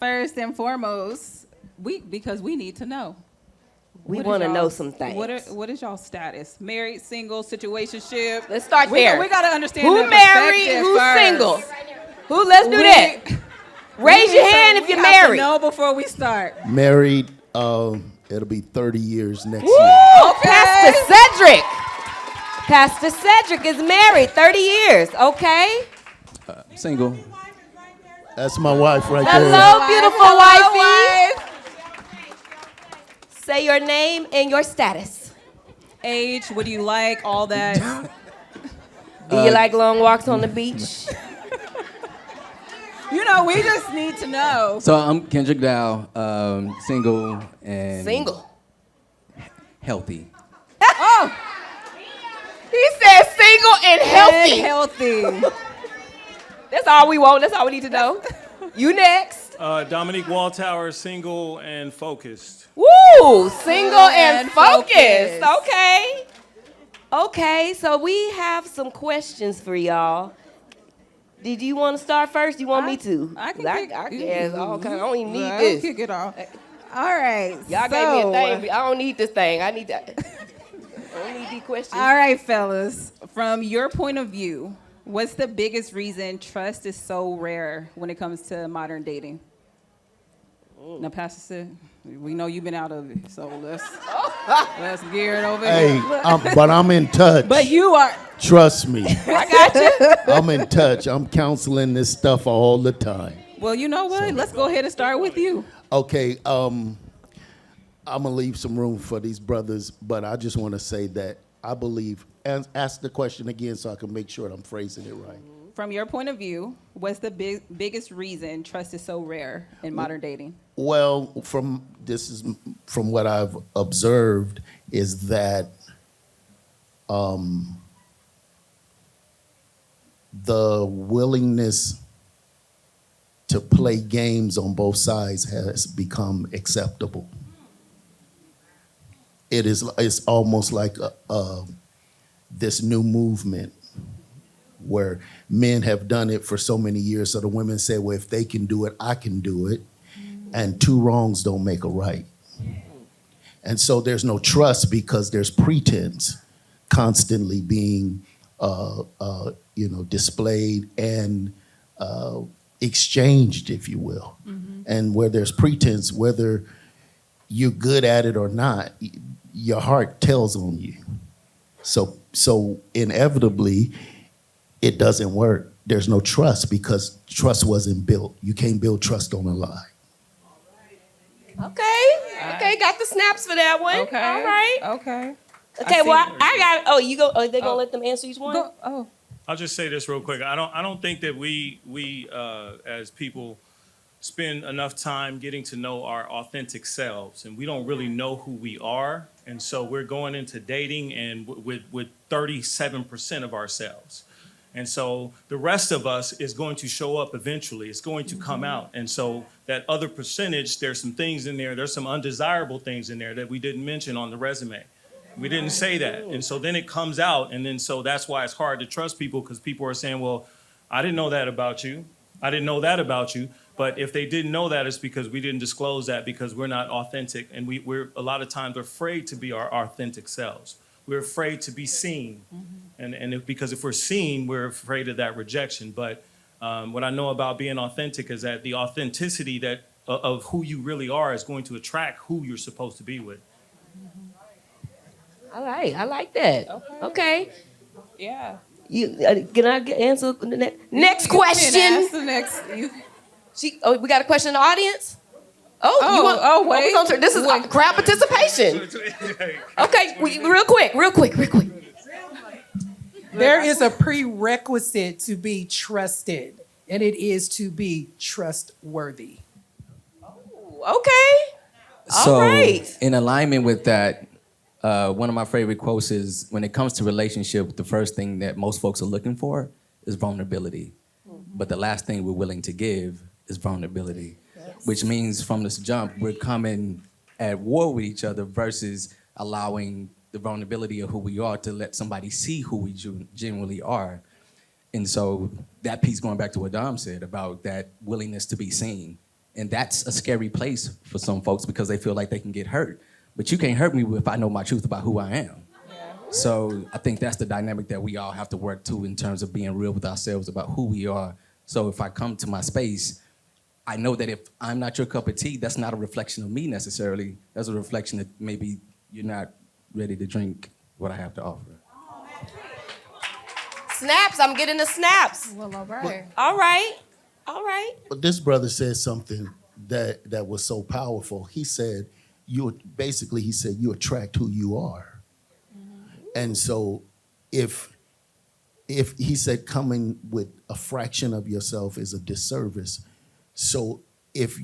First and foremost, because we need to know. We want to know some things. What is y'all status? Married, single, situationship? Let's start there. We got to understand who married, who's first. single. Let's do that. Raise your hand if you're married. No, before we start. Married. It'll be 30 years next year. Okay. Pastor Cedric is married, 30 years. Okay. Single. That's my wife right there. Hello, beautiful wifey. Say your name and your status. Age, what do you like, all that. Do you like long walks on the beach? We just need to know. So I'm Kendrick Dow, single and healthy. Oh, he said single and healthy. Healthy. That's all we want. That's all we need to know. You next. Dominique Walltower, single and focused. Woo! Single and focused. Okay, so we have some questions for y'all. Did you want to start first? You want me to? I can guess all kind. I don't even need I'll this. kick it off. All right. Y'all gave me a thing. I don't need this thing. I need that. I don't need these questions. All right, fellas. From your point of view, what's the biggest reason trust is so rare when it comes to modern dating? Now, Pastor said, we know you've been out of it, so let's gear it over Hey, here. but I'm in touch. But you are. Trust me. I got you. I'm in touch. I'm counseling this stuff all the time. Well, you know what? Let's go ahead and start with you. Okay, I'm going to leave some room for these brothers, but I just want to say that I believe, and ask the question again so I can make sure I'm phrasing it right. From your point of view, what's the biggest reason trust is so rare in modern dating? Well, from what I've observed is that the willingness to play games on both sides has become acceptable. It's almost like this new movement where men have done it for so many years. So the women say, well, if they can do it, I can do it. And two wrongs don't make a right. And so there's no trust because there's pretense constantly being displayed and exchanged, if you will. Mm-hmm. And where there's pretense, whether you're good at it or not, your heart tells on you. So inevitably, it doesn't work. There's no trust because trust wasn't built. You can't build trust on a lie. Okay, got the snaps for that one. Okay. All right. Okay. Okay, well, I got, oh, you go, are they gonna let them answer each one? I'll just say this real quick. I don't think that we as people spend enough time getting to know our authentic selves, and we don't really know who we are. And so we're going into dating and with 37% of ourselves. And so the rest of us is going to show up eventually. It's going to come out. And so that other percentage, there's some things in there, there's some undesirable things in there that we didn't mention on the resume. We didn't say that. And so then it comes out. And then so that's why it's hard to trust people, because people are saying, well, I didn't know that about you. I didn't know that about you. But if they didn't know that, it's because we didn't disclose that, because we're not authentic. And we're a lot of times afraid to be our authentic selves. We're afraid to be seen. Mm-hmm. Because if we're seen, we're afraid of that rejection. But what I know about being authentic is that the authenticity of who you really are is going to attract who you're supposed to be with. All right, I like that. Okay. Yeah. Can I answer the next question? We got a question in the audience? Wait. This is crowd participation. Okay, real quick. There is a prerequisite to be trusted, and it is to be trustworthy. Okay. So, all right. In alignment with that, one of my favorite quotes is, when it comes to relationship, the first thing that most folks are looking for is vulnerability. Mm-hmm. But the last thing we're willing to give is vulnerability. Yes. Which means from this jump, we're coming at war with each other versus allowing the vulnerability of who we are to let somebody see who we genuinely are. And so that piece, going back to what Dom said about that willingness to be seen, And that's a scary place for some folks because they feel like they can get hurt. But you can't hurt me if I know my truth about who I am. So I think that's the dynamic that we all have to work to in terms of being real with ourselves about who we are. So if I come to my space, I know that if I'm not your cup of tea, that's not a reflection of me necessarily. That's a reflection that maybe you're not ready to drink what I have to offer. Snaps, I'm getting the snaps. Well, all right. All right. All right. But this brother said something that was so powerful. He said, he said, you attract who you are. And so if he said coming with a fraction of yourself is a disservice. So if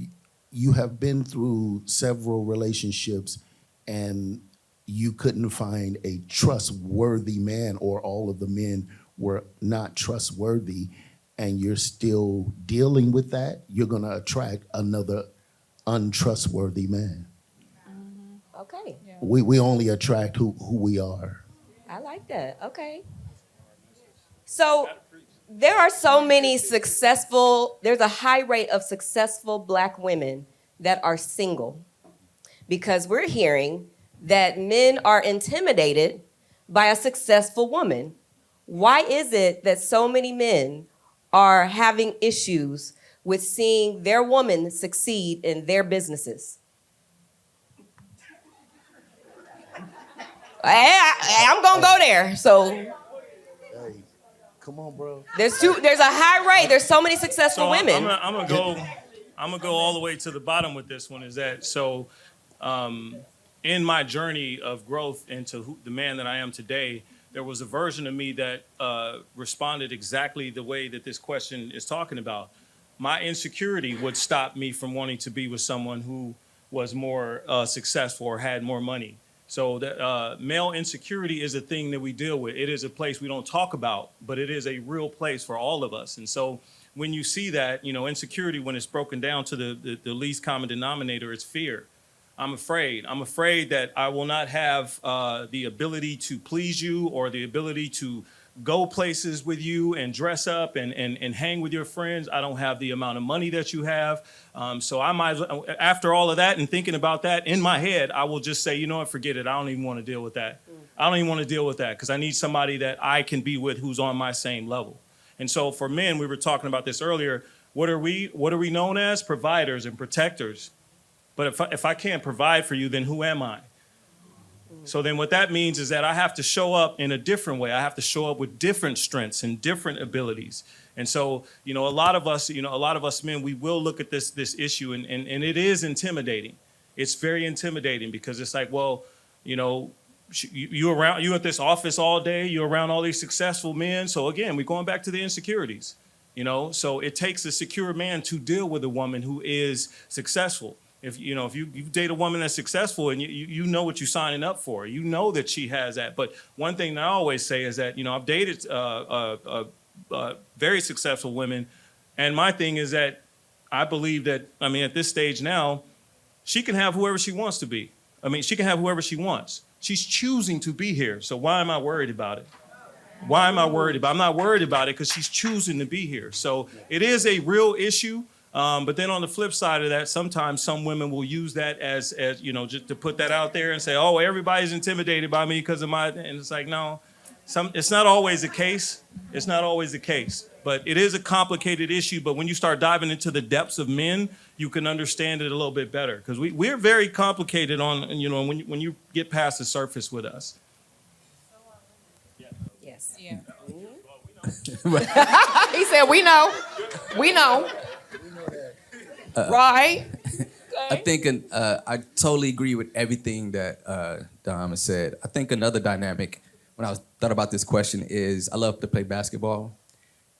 you have been through several relationships and you couldn't find a trustworthy man, or all of the men were not trustworthy, and you're still dealing with that, you're going to attract another untrustworthy man. Okay. We only attract who we are. I like that. Okay. So there are so many there's a high rate of successful Black women that are single, because we're hearing that men are intimidated by a successful woman. Why is it that so many men are having issues with seeing their woman succeed in their businesses? I'm gonna go there. So Hey, come on, bro. there's a high rate. There's so many successful So women. I'm gonna go all the way to the bottom with this one. Is that so? In my journey of growth into the man that I am today, there was a version of me that responded exactly the way that this question is talking about. My insecurity would stop me from wanting to be with someone who was more successful or had more money. So that male insecurity is a thing that we deal with. It is a place we don't talk about, but it is a real place for all of us. And so when you see that, insecurity, when it's broken down to the least common denominator, it's fear. I'm afraid. I'm afraid that I will not have the ability to please you, or the ability to go places with you and dress up and hang with your friends. I don't have the amount of money that you have. So I might, after all of that and thinking about that in my head, I will just say, you know what, forget it. I don't even want to deal with that. I don't even want to deal with that, because I need somebody that I can be with who's on my same level. And so for men, we were talking about this earlier. What are we known as? Providers and protectors. But if I can't provide for you, then who am I? So then what that means is that I have to show up in a different way. I have to show up with different strengths and different abilities. And so, a lot of us men, we will look at this issue, and it is intimidating. It's very intimidating, because it's like, well, you at this office all day, you're around all these successful men. So again, we're going back to the insecurities, so it takes a secure man to deal with a woman who is successful. If you date a woman that's successful, and you know what you're signing up for, you know that she has that. But one thing that I always say is that I've dated very successful women, and my thing is that I believe that at this stage now, she can have whoever she wants to be. She can have whoever she wants. She's choosing to be here. So why am I worried about it? Why am I worried about it? I'm not worried about it because she's choosing to be here. So it is a real issue. But then on the flip side of that, sometimes some women will use that as just to put that out there and say, oh, everybody's intimidated by me because of and it's like, no, it's not always the case. It's not always the case. But it is a complicated issue. But when you start diving into the depths of men, you can understand it a little bit better, because we're very complicated on, when you get past the surface with us. Yes. Yeah. He said, we know. We know. Right? I think I totally agree with everything that Dom has said. I think another dynamic, when I thought about this question, is I love to play basketball.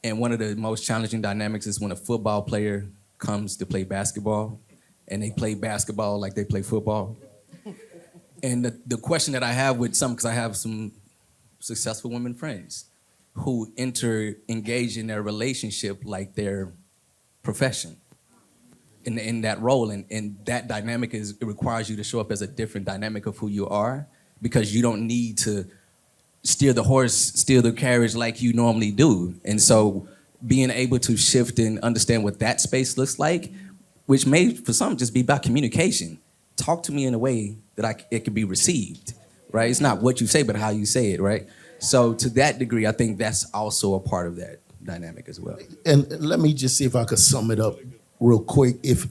And one of the most challenging dynamics is when a football player comes to play basketball, and they play basketball like they play football. And the question that I have with because I have some successful women friends who engage in their relationship like their profession. In that role, and that dynamic it requires you to show up as a different dynamic of who you are, because you don't need to steer the carriage like you normally do. And so being able to shift and understand what that space looks like which may for some just be about communication. Talk to me in a way that it can be received, right? It's not what you say, but how you say it, right? So to that degree, I think that's also a part of that dynamic as well. And let me just see if I could sum it up real quick. If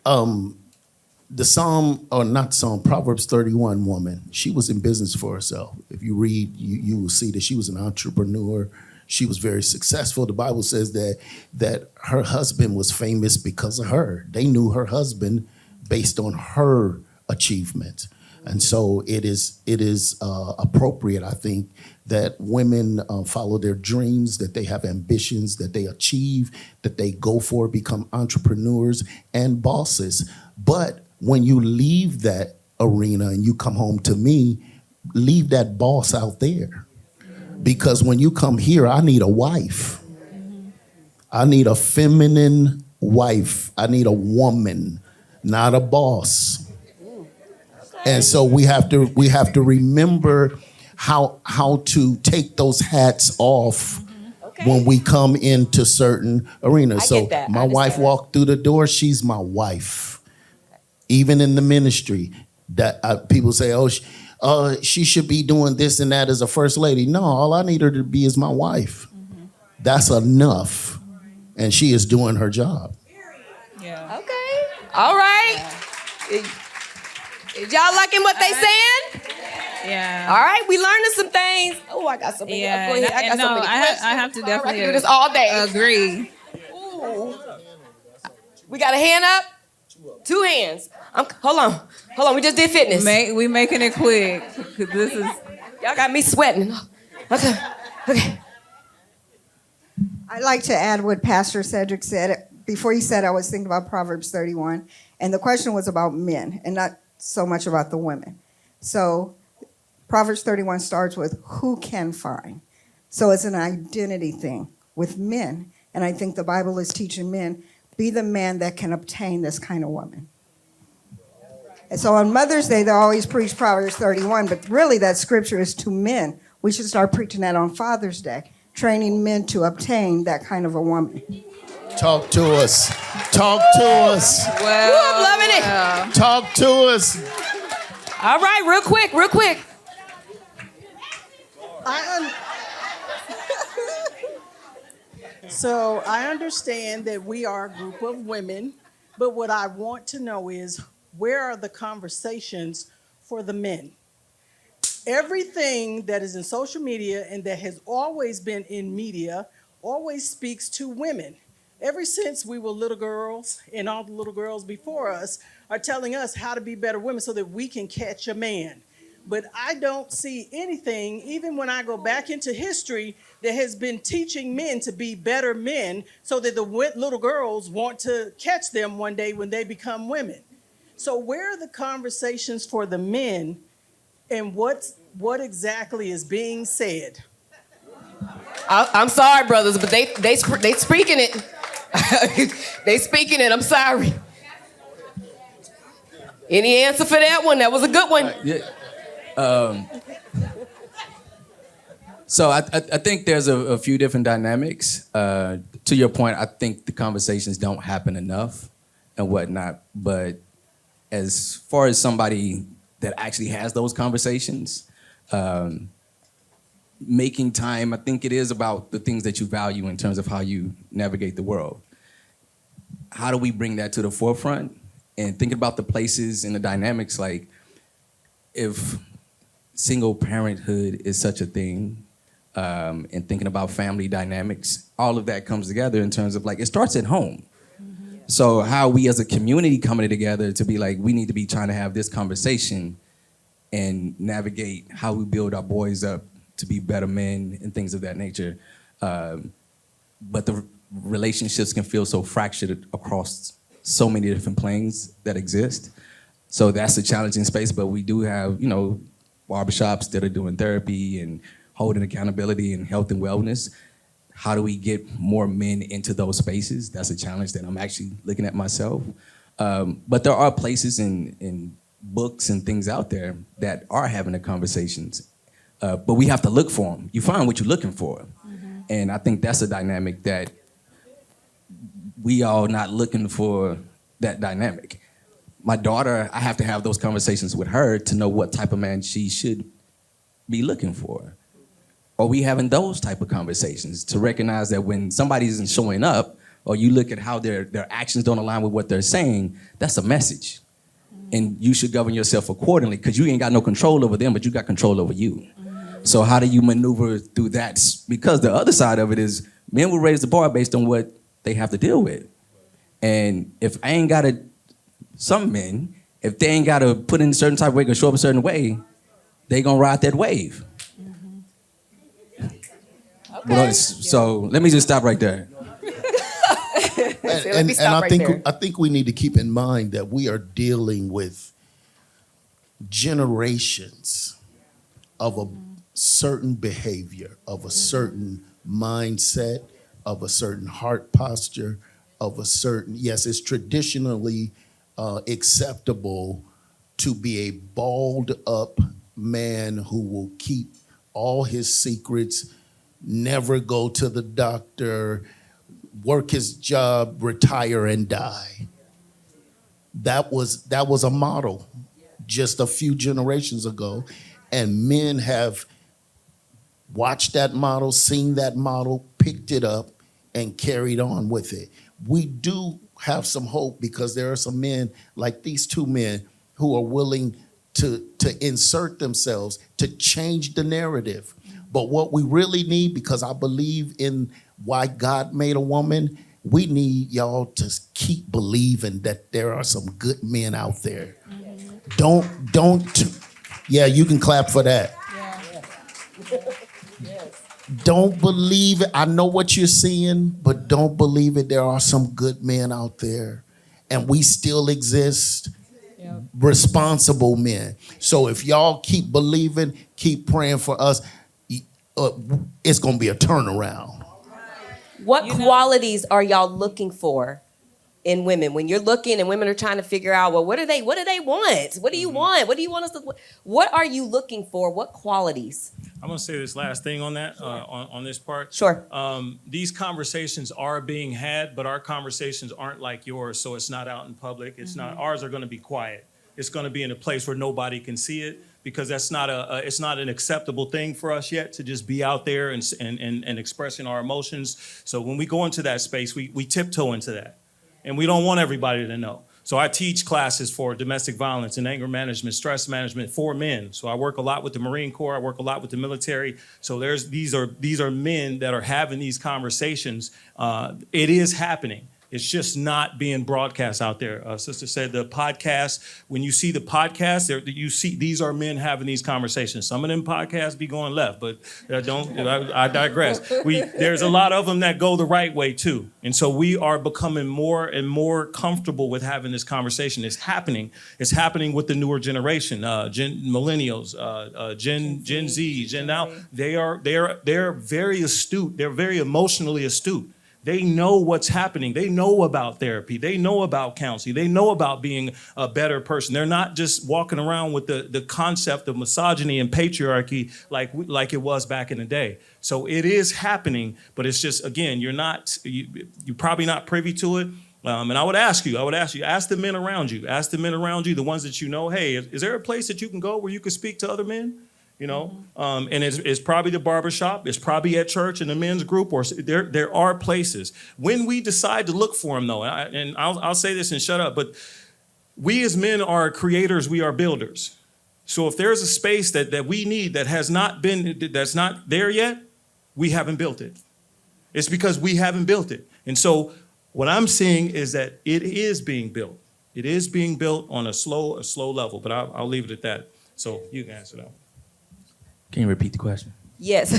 the Psalm, or not Psalm, Proverbs 31 woman, she was in business for herself. If you read, you will see that she was an entrepreneur. She was very successful. The Bible says that her husband was famous because of her. They knew her husband based on her achievement. And so it is appropriate, I think, that women follow their dreams, that they have ambitions, that they achieve, that they go for, become entrepreneurs and bosses. But when you leave that arena and you come home to me, leave that boss out there. Because when you come here, I need a wife. I need a feminine wife. I need a woman, not a boss. And so we have to remember how to take those hats off when we come into certain arenas. So my wife walked through the door, she's my wife. Even in the ministry, that people say, she should be doing this and that as a first lady. No, all I need her to be is my wife. That's enough. And she is doing her job. Yeah. Okay. All right. Is y'all liking what they saying? Yeah. All right, we learning some things. Oh, I got something. Yeah. Go ahead. I got so many questions. I have to definitely I can do this all day. Agree. Ooh. We got a hand up? 2 hands. Hold on. We just did fitness. We making it quick. 'Cause this is. Y'all got me sweating. Okay. I'd like to add what Pastor Cedric said. Before he said, I was thinking about Proverbs 31, and the question was about men and not so much about the women. So Proverbs 31 starts with who can find. So it's an identity thing with men. And I think the Bible is teaching men, be the man that can obtain this kind of woman. And so on Mother's Day, they always preach Proverbs 31, but really that scripture is to men. We should start preaching that on Father's Day, training men to obtain that kind of a woman. Talk to us. Talk to us. Well, ooh, I'm loving it. Talk to us. All right, real quick. So I understand that we are a group of women, but what I want to know is, where are the conversations for the men? Everything that is in social media and that has always been in media always speaks to women. Ever since we were little girls, and all the little girls before us are telling us how to be better women so that we can catch a man. But I don't see anything, even when I go back into history, that has been teaching men to be better men so that the little girls want to catch them one day when they become women. So where are the conversations for the men, and what exactly is being said? I'm sorry, brothers, but they speaking it. They speaking it. I'm sorry. Any answer for that one? That was a good one. So I think there's a few different dynamics. To your point, I think the conversations don't happen enough and whatnot. But as far as somebody that actually has those conversations, making time, I think it is about the things that you value in terms of how you navigate the world. How do we bring that to the forefront? And thinking about the places and the dynamics, like if single parenthood is such a thing, and thinking about family dynamics, all of that comes together in terms of like, it starts at home. So how we as a community coming together to be like, we need to be trying to have this conversation and navigate how we build our boys up to be better men and things of that nature. But the relationships can feel so fractured across so many different planes that exist. So that's a challenging space, but we do have, barbershops that are doing therapy and holding accountability and health and wellness. How do we get more men into those spaces? That's a challenge that I'm actually looking at myself. But there are places in books and things out there that are having the conversations. But we have to look for them. You find what you're looking for. And I think that's a dynamic that we all not looking for that dynamic. My daughter, I have to have those conversations with her to know what type of man she should be looking for. Are we having those type of conversations to recognize that when somebody isn't showing up, or you look at how their actions don't align with what they're saying, that's a message. And you should govern yourself accordingly, because you ain't got no control over them, but you got control over you. So how do you maneuver through that? Because the other side of it is men will raise the bar based on what they have to deal with. And if I ain't got to, some men, if they ain't got to put in a certain type of way or show up a certain way, they gonna ride that wave. Okay. So let me just stop right there. And I think we need to keep in mind that we are dealing with generations of a certain behavior, of a certain mindset, of a certain heart posture, of a certain, yes, it's traditionally acceptable to be a balled up man who will keep all his secrets, never go to the doctor, work his job, retire and die. That was a model just a few generations ago, and men have watched that model, seen that model, picked it up, and carried on with it. We do have some hope because there are some men like these two men who are willing to insert themselves, to change the narrative. But what we really need, because I believe in why God made a woman, we need y'all to keep believing that there are some good men out there. Don't, yeah, you can clap for that. Don't believe it. I know what you're seeing, but don't believe it. There are some good men out there, and we still exist. Responsible men. So if y'all keep believing, keep praying for us, it's gonna be a turnaround. What qualities are y'all looking for in women? When you're looking and women are trying to figure out, well, what do they want? What do you want? What do you want us to, what are you looking for? What qualities? I'm gonna say this last thing on that, on this part. Sure. These conversations are being had, but our conversations aren't like yours, so it's not out in public. It's not, ours are gonna be quiet. It's gonna be in a place where nobody can see it, because that's not it's not an acceptable thing for us yet to just be out there and expressing our emotions. So when we go into that space, we tiptoe into that, and we don't want everybody to know. So I teach classes for domestic violence and anger management, stress management for men. So I work a lot with the Marine Corps. I work a lot with the military. So these are men that are having these conversations. It is happening. It's just not being broadcast out there. Sister said the podcast, when you see the podcast, you see these are men having these conversations. Some of them podcasts be going left, but I digress. There's a lot of them that go the right way too. And so we are becoming more and more comfortable with having this conversation. It's happening. It's happening with the newer generation, millennials, Gen Z, Gen now. They're very astute. They're very emotionally astute. They know what's happening. They know about therapy. They know about counseling. They know about being a better person. They're not just walking around with the concept of misogyny and patriarchy like it was back in the day. So it is happening, but it's just, again, you're probably not privy to it. And I would ask you, ask the men around you, the ones that you know, hey, is there a place that you can go where you can speak to other men? You know, and it's probably the barbershop. It's probably at church in the men's group, or there are places. When we decide to look for them, though, and I'll say this and shut up, but we as men are creators. We are builders. So if there's a space that we need that's not there yet, we haven't built it. It's because we haven't built it. And so what I'm seeing is that it is being built. It is being built on a slow level. But I'll leave it at that. So you can answer that one. Can you repeat the question? Yes.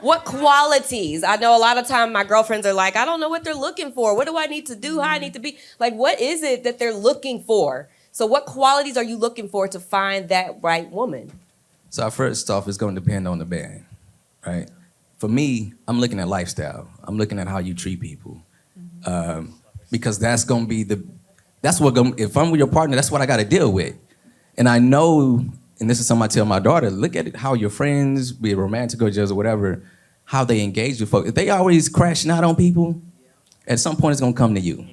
What qualities? I know a lot of time my girlfriends are like, I don't know what they're looking for. What do I need to do? How I need to be? Like, what is it that they're looking for? So what qualities are you looking for to find that right woman? So first off, it's going to depend on the man, right? For me, I'm looking at lifestyle. I'm looking at how you treat people. Because that's going to be if I'm with your partner, that's what I got to deal with. And I know, and this is something I tell my daughter, look at it, how your friends, be it romantic or just whatever, how they engage with folks. If they always crashing out on people, At some point, it's gonna come to you.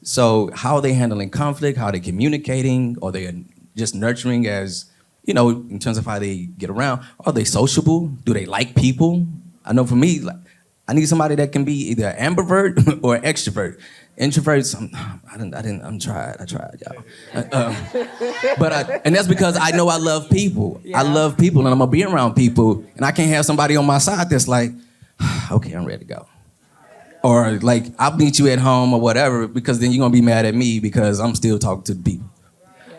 So how are they handling conflict? How are they communicating? Are they just nurturing as, in terms of how they get around? Are they sociable? Do they like people? I know for me, like, I need somebody that can be either an ambivert or an extrovert. Introverts, I tried, y'all. And that's because I know I love people. I love people, and I'm gonna be around people, and I can't have somebody on my side that's like, okay, I'm ready to go. Or like, I'll meet you at home or whatever, because then you're gonna be mad at me because I'm still talking to the people.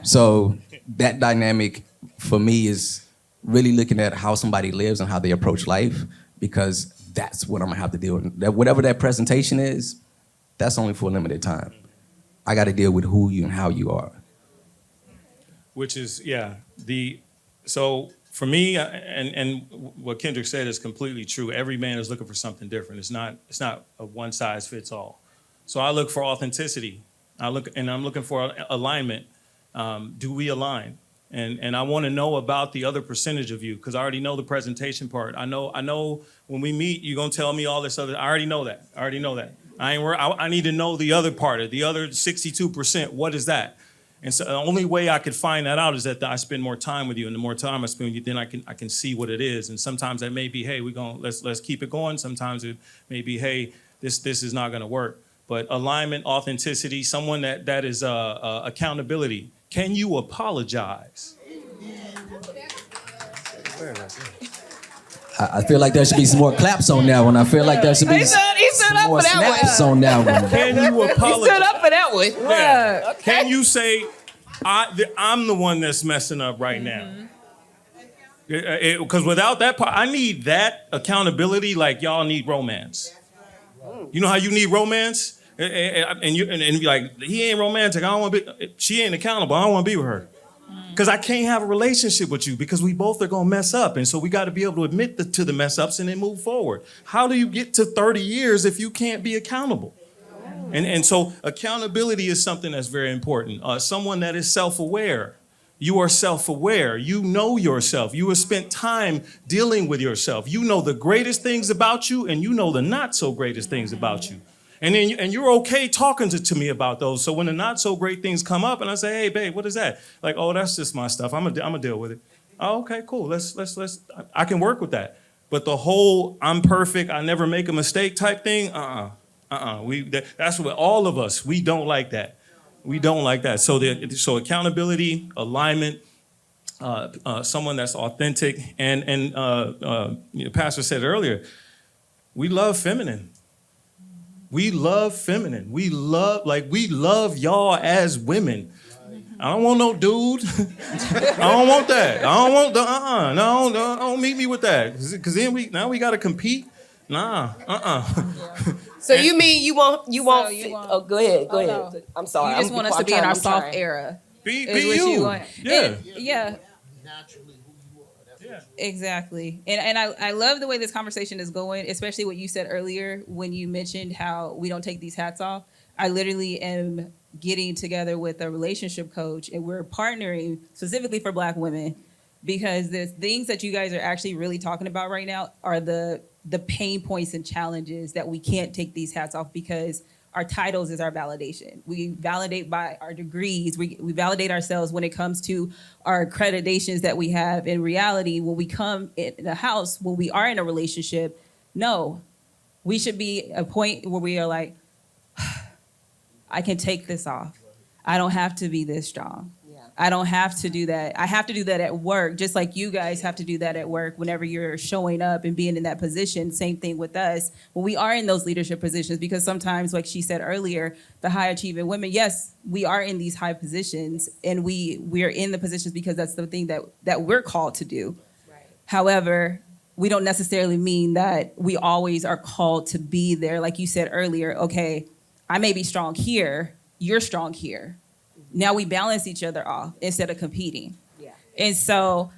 So that dynamic for me is really looking at how somebody lives and how they approach life, because that's what I'm gonna have to deal with. That whatever that presentation is, that's only for a limited time. I gotta deal with who you and how you are. Which is, so for me, and what Kendrick said is completely true. Every man is looking for something different. It's not a one size fits all. So I look for authenticity. I'm looking for alignment. Do we align? And I want to know about the other percentage of you, because I already know the presentation part. I know when we meet, you're gonna tell me all this other. I already know that. I need to know the other part, the other 62%. What is that? And so the only way I could find that out is that I spend more time with you, and the more time I spend with you, then I can see what it is. And sometimes that may be, hey, let's keep it going. Sometimes it may be, hey, this is not gonna work. But alignment, authenticity, someone that is accountability. Can you apologize? I feel like there should be some more claps on that one. I feel like there should be some more snaps on that one. Can you apologize? He stood up for that one. Yeah. Okay. Can you say, I'm the one that's messing up right now? Because without that part, I need that accountability like y'all need romance. You know how you need romance? And you're like, he ain't romantic. I don't want to be. She ain't accountable. I don't want to be with her. Because I can't have a relationship with you because we both are going to mess up. And so we got to be able to admit to the mess ups and then move forward. How do you get to 30 years if you can't be accountable? And so accountability is something that's very important. Someone that is self-aware. You are self-aware. You know yourself. You have spent time dealing with yourself. You know the greatest things about you, and you know the not so greatest things about you. And you're okay talking to me about those. So when the not so great things come up, and I say, "Hey, babe, what is that?" Like, "Oh, that's just my stuff. I'm gonna deal with it." Oh, okay, cool. Let's. I can work with that. But the whole "I'm perfect, I never make a mistake" type thing, that's what all of us. We don't like that. We don't like that. So accountability, alignment, someone that's authentic, and Pastor said earlier, we love feminine. We love feminine. We love y'all as women. I don't want no dude. I don't want that. I don't want the No, don't meet me with that. Because then we got to compete. Nah. So you mean you want? Oh, go ahead. No. I'm sorry. You just want us to be in our soft era. Be you. Yeah. Exactly. And I love the way this conversation is going, especially what you said earlier when you mentioned how we don't take these hats off. I literally am getting together with a relationship coach, and we're partnering specifically for Black women, because the things that you guys are actually really talking about right now are the pain points and challenges that we can't take these hats off, because our titles is our validation. We validate by our degrees. We validate ourselves when it comes to our accreditations that we have. In reality, when we come in the house, when we are in a relationship, no, we should be a point where we are like, I can take this off. I don't have to be this strong. I don't have to do that. I have to do that at work, just like you guys have to do that at work whenever you're showing up and being in that position. Same thing with us when we are in those leadership positions, because sometimes, like she said earlier, the high achieving women, yes, we are in these high positions, and we are in the positions because that's the thing that we're called to do. Right. However, we don't necessarily mean that we always are called to be there. Like you said earlier, okay, I may be strong here, you're strong here. Now we balance each other off instead of competing. Yeah. And so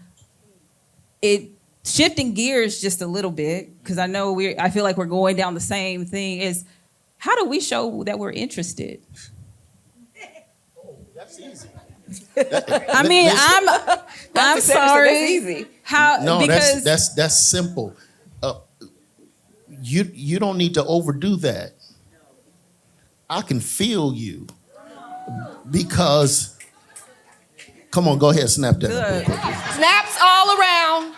it shifting gears just a little bit, because I feel like we're going down the same thing, is how do we show that we're interested? Oh, that's easy. I mean, I'm sorry. That's easy. How? No, because that's simple. You don't need to overdo that. I can feel you because, come on, go ahead, snap that. Snaps all around.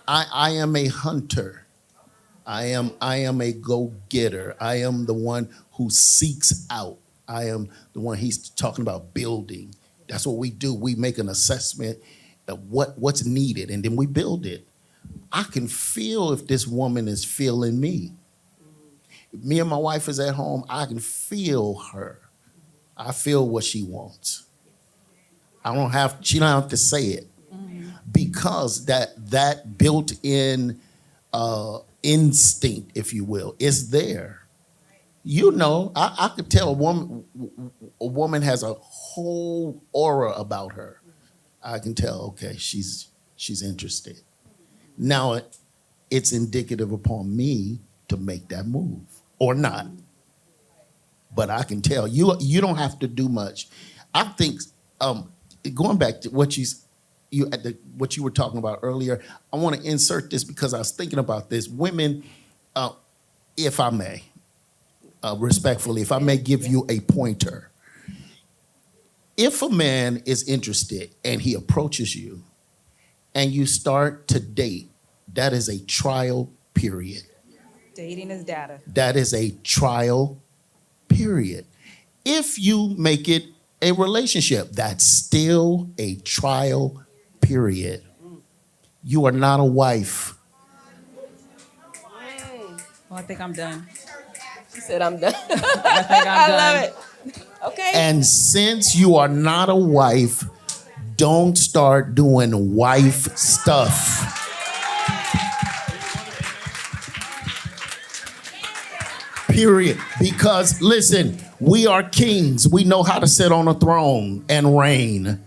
I am a hunter. I am a go-getter. I am the one who seeks out. I am the one he's talking about building. That's what we do. We make an assessment of what's needed, and then we build it. I can feel if this woman is feeling me. If me and my wife is at home, I can feel her. I feel what she wants. She don't have to say it. Because that built-in instinct, if you will, is there. You know, I could tell a woman has a whole aura about her. I can tell, okay, she's interested. Now, it's indicative upon me to make that move or not. But I can tell you don't have to do much. I think going back to what you were talking about earlier, I want to insert this because I was thinking about this. Women, if I may, respectfully, if I may give you a pointer. If a man is interested and he approaches you and you start to date, that is a trial period. Dating is data. That is a trial period. If you make it a relationship, that's still a trial period. You are not a wife. Well, I think I'm done. She said, I'm done. I think I'm done. love it. Okay. And since you are not a wife, don't start doing wife stuff. Period. Because listen, we are kings. We know how to sit on a throne and reign.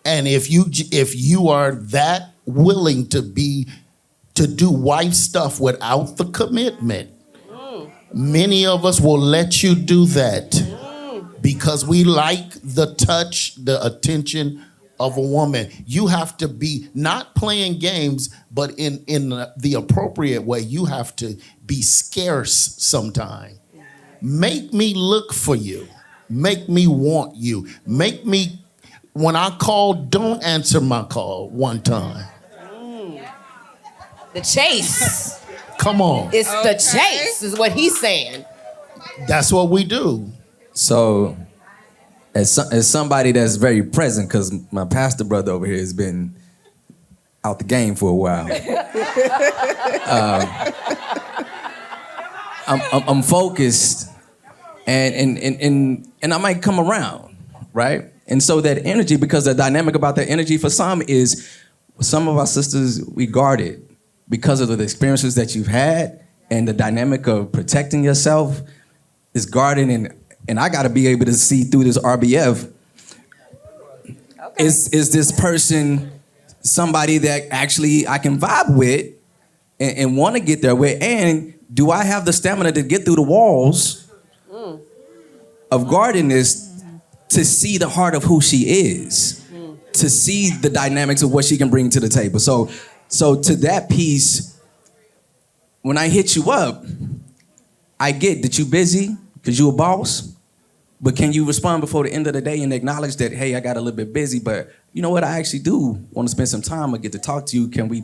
And if you are that willing to do wife stuff without the commitment, many of us will let you do that because we like the touch, the attention of a woman. You have to be not playing games, but in the appropriate way. You have to be scarce sometime. Make me look for you. Make me want you. Make me, when I call, don't answer my call one time. The chase. Come on. It's the chase, is what he's saying. That's what we do. So, as somebody that's very present, because my pastor brother over here has been out the game for a while. I'm focused, and I might come around, right? And so that energy, because the dynamic about that energy for some is, some of our sisters, we guard it because of the experiences that you've had, and the dynamic of protecting yourself is guarding, and I got to be able to see through this RBF. Okay. Is this person somebody that actually I can vibe with and want to get there with? And do I have the stamina to get through the walls of guarding this to see the heart of who she is, to see the dynamics of what she can bring to the table? So to that piece, when I hit you up, I get that you busy because you a boss, but can you respond before the end of the day and acknowledge that, hey, I got a little bit busy, but you know what, I actually do want to spend some time or get to talk to you. Can we,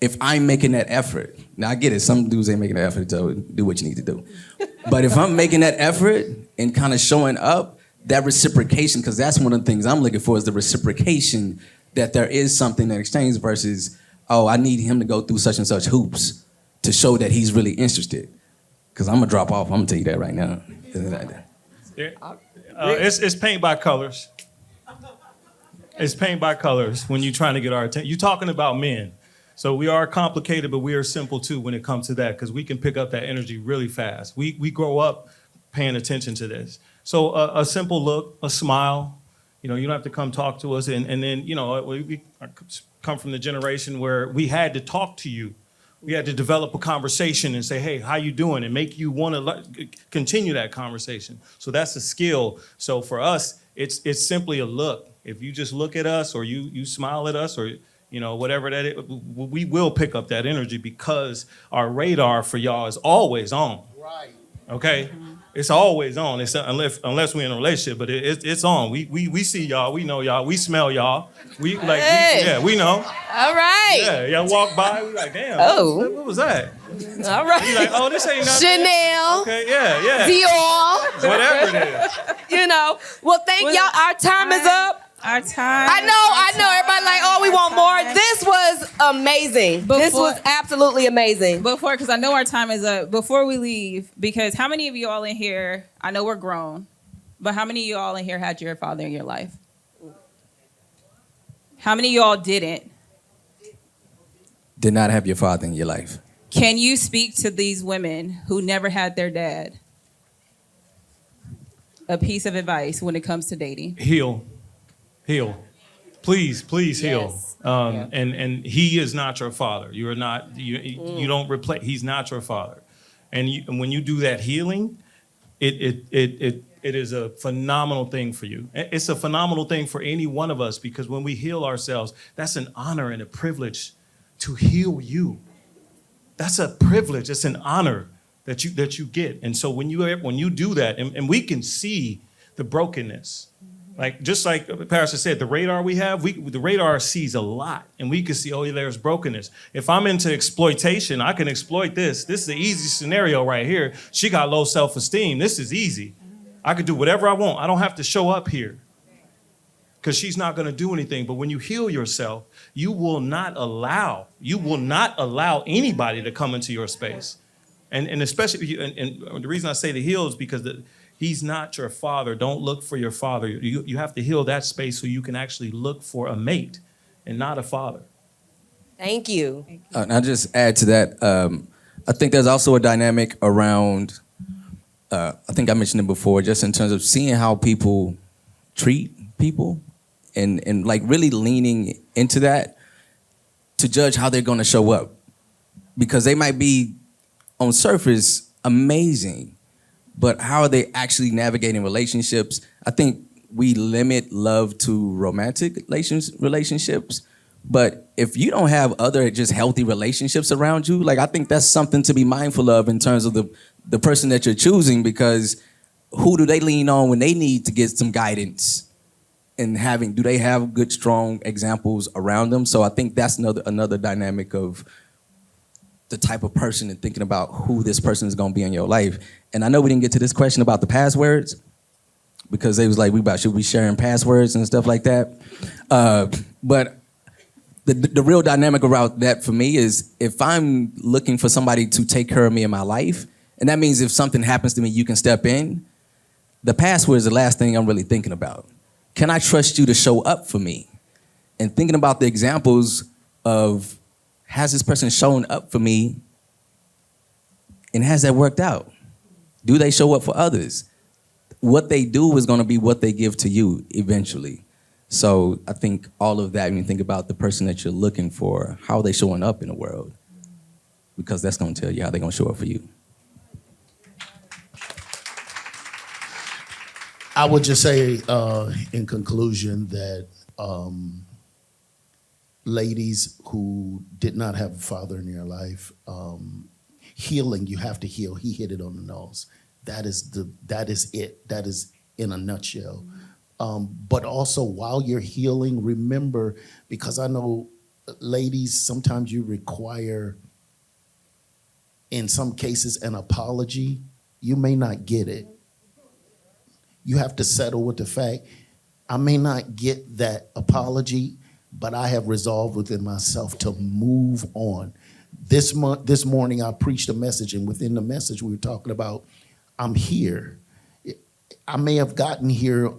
if I'm making that effort, now I get it, some dudes ain't making the effort to do what you need to do. But if I'm making that effort and kind of showing up, that reciprocation, because that's one of the things I'm looking for, is the reciprocation, that there is something in exchange versus, oh, I need him to go through such and such hoops to show that he's really interested. Because I'm going to drop off, I'm going to tell you that right now. It's paint by colors. It's paint by colors when you're trying to get our attention. You're talking about men. So we are complicated, but we are simple too when it comes to that, because we can pick up that energy really fast. We grow up paying attention to this. So a simple look, a smile, you don't have to come talk to us. And then, we come from the generation where we had to talk to you. We had to develop a conversation and say, hey, how you doing? And make you want to continue that conversation. So that's a skill. So for us, it's simply a look. If you just look at us or you smile at us or whatever that is, we will pick up that energy because our radar for y'all is always on. Right. Okay, it's always on. It's unless we're in a relationship, but it's on. We see y'all. We know y'all. We smell y'all. We like Hey. we know. All right. Yeah, y'all walk by. We like, damn. Oh. What was that? All right. We like, oh, this ain't nothing. Chanel. Okay, yeah. Dior. Whatever it is. Well, thank y'all. Our time is up. Our time. I know. Everybody like, oh, we want more. This was amazing. This was absolutely amazing. Because I know our time is up. Before we leave, because how many of you all in here, I know we're grown, but how many of you all in here had your father in your life? How many of you all didn't? Did not have your father in your life. Can you speak to these women who never had their dad? A piece of advice when it comes to dating. Heal. Please heal. Yes. And he is not your father. You are not. You don't replace. He's not your father. And when you do that healing, it is a phenomenal thing for you. It's a phenomenal thing for any one of us, because when we heal ourselves, that's an honor and a privilege to heal you. That's a privilege. It's an honor that you get. And so when you do that, and we can see the brokenness. Like, just like Pastor said, the radar we have, the radar sees a lot, and we can see, oh, there's brokenness. If I'm into exploitation, I can exploit this. This is the easy scenario right here. She got low self-esteem. This is easy. I could do whatever I want. I don't have to show up here because she's not going to do anything. But when you heal yourself, you will not allow anybody to come into your space. And especially, and the reason I say to heal is because he's not your father. Don't look for your father. You have to heal that space so you can actually look for a mate and not a father. Thank you. And I'll just add to that. I think there's also a dynamic around, I think I mentioned it before, just in terms of seeing how people treat people and like really leaning into that to judge how they're going to show up. Because they might be on surface amazing, but how are they actually navigating relationships? I think we limit love to romantic relationships. But if you don't have other just healthy relationships around you, like, I think that's something to be mindful of in terms of the person that you're choosing, because who do they lean on when they need to get some guidance? And do they have good, strong examples around them? So I think that's another dynamic of the type of person and thinking about who this person is going to be in your life. And I know we didn't get to this question about the passwords, because they was like, should we sharing passwords and stuff like that? But the real dynamic around that for me is, if I'm looking for somebody to take care of me in my life, and that means if something happens to me, you can step in, the password is the last thing I'm really thinking about. Can I trust you to show up for me? And thinking about the examples of, has this person shown up for me, and has that worked out? Do they show up for others? What they do is going to be what they give to you eventually. So I think all of that, when you think about the person that you're looking for, how are they showing up in the world? Because that's going to tell you how they're going to show up for you. I would just say, in conclusion, that ladies who did not have a father in their life, healing, you have to heal. He hit it on the nose. That is it. That is in a nutshell. But also, while you're healing, remember, because I know, ladies, sometimes you require, in some cases, an apology. You may not get it. You have to settle with the fact, I may not get that apology, but I have resolved within myself to move on. This morning, I preached a message, and within the message, we were talking about, I'm here. I may have gotten here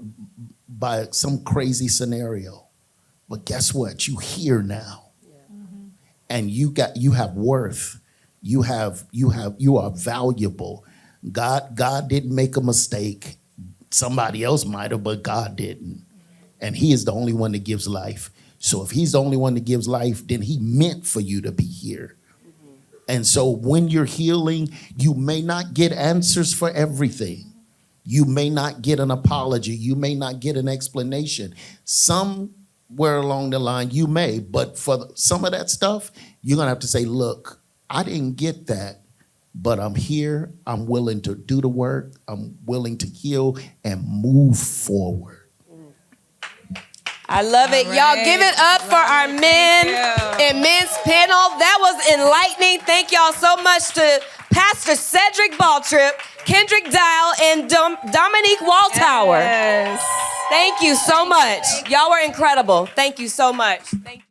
by some crazy scenario, but guess what? You here now, and you have worth. You are valuable. God didn't make a mistake. Somebody else might have, but God didn't. And he is the only one that gives life. So if he's the only one that gives life, then he meant for you to be here. And so when you're healing, you may not get answers for everything. You may not get an apology. You may not get an explanation. Somewhere along the line, you may. But for some of that stuff, you're going to have to say, look, I didn't get that, but I'm here. I'm willing to do the work. I'm willing to heal and move forward. I love it. All Y'all right. give it up for our men and men's panel. That was enlightening. Thank y'all so much to Pastor Cedric Baltrip, Kendrick Dial, and Dominique Walthour. Yes. Thank you so much. Y'all were incredible. Thank you so much. Thank you.